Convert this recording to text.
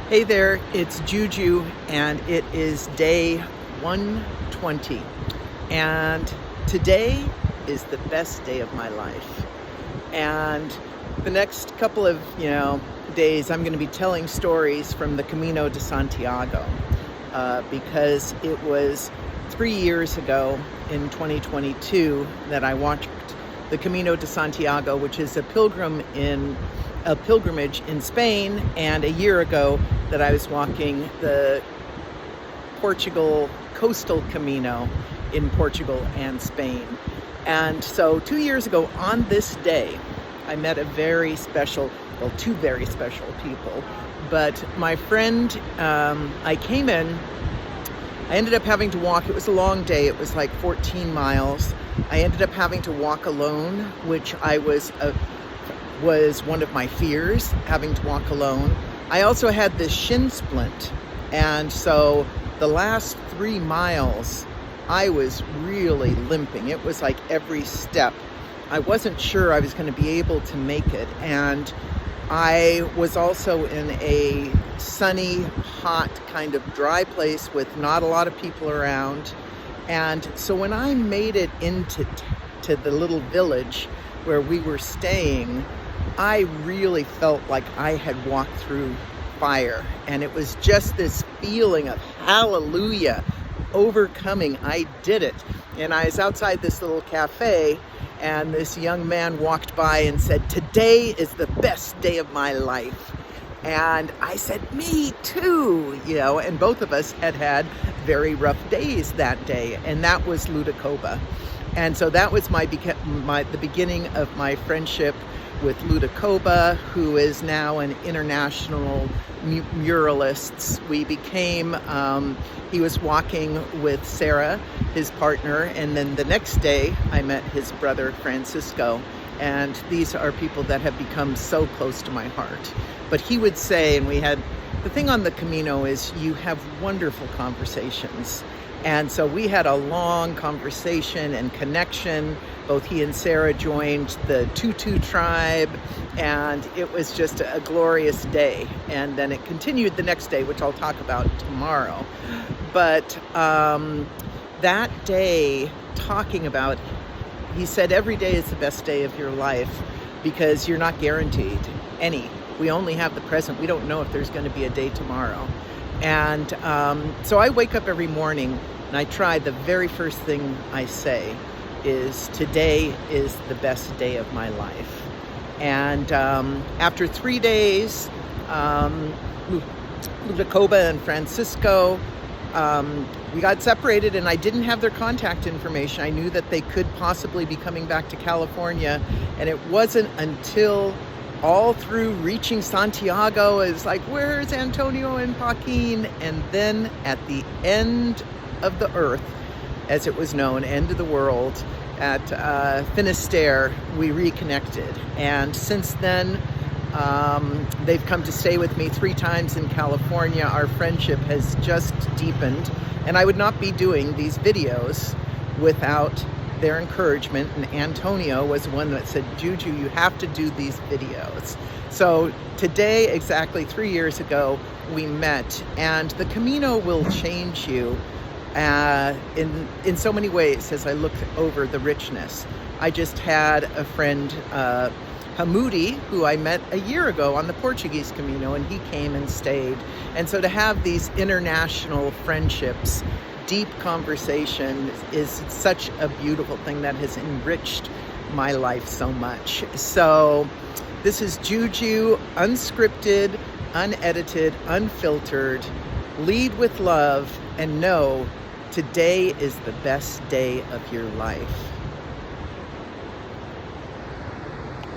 Hey there, it's Juju, and it is day 120. And today is the best day of my life. And the next couple of, days, I'm going to be telling stories from the Camino de Santiago because it was 3 years ago in 2022 that I watched the Camino de Santiago, which is a pilgrimage in Spain, and a year ago that I was walking the Portugal coastal Camino in Portugal and Spain. And so 2 years ago on this day, I met two very special people. But my friend, I ended up having to walk. It was a long day. It was like 14 miles. I ended up having to walk alone, which was one of my fears, having to walk alone. I also had this shin splint, and so the last 3 miles I was really limping. It was like every step I wasn't sure I was going to be able to make it, and I was also in a sunny, hot, kind of dry place with not a lot of people around. And so when I made it into the little village where we were staying, I really felt like I had walked through fire. And it was just this feeling of hallelujah, overcoming. I did it. And I was outside this little cafe, and this young man walked by and said, "Today is the best day of my life." And I said, "Me too," and both of us had very rough days that day, and that was Ludokoba. And so that was the beginning of my friendship with Ludokoba, who is now an international muralist. We became, he was walking with Sarah, his partner, and then the next day I met his brother Francisco. And these are people that have become so close to my heart. But he would say, and the thing on the Camino is you have wonderful conversations. And so we had a long conversation and connection. Both he and Sarah joined the Tutu tribe, and it was just a glorious day. And then it continued the next day, which I'll talk about tomorrow. But that day, talking about, he said every day is the best day of your life because you're not guaranteed any. We only have the present. We don't know if there's going to be a day tomorrow. And so I wake up every morning and I try, the very first thing I say is, today is the best day of my life. And after 3 days, Ludokoba and Francisco, we got separated, and I didn't have their contact information. I knew that they could possibly be coming back to California, and it wasn't until all through reaching Santiago, it's like, where's Antonio and Joaquin? And then at the end of the earth, as it was known, end of the world, at Finisterre, we reconnected. And since then, they've come to stay with me 3 times in California. Our friendship has just deepened, and I would not be doing these videos without their encouragement. And Antonio was one that said, "Juju, you have to do these videos." So today, exactly 3 years ago, we met, and the Camino will change you in so many ways as I look over the richness. I just had a friend, Hamoudi, who I met a year ago on the Portuguese Camino, and he came and stayed. And so to have these international friendships, deep conversation, is such a beautiful thing that has enriched my life so much. So this is Juju, unscripted, unedited, unfiltered. Lead with love and know today is the best day of your life.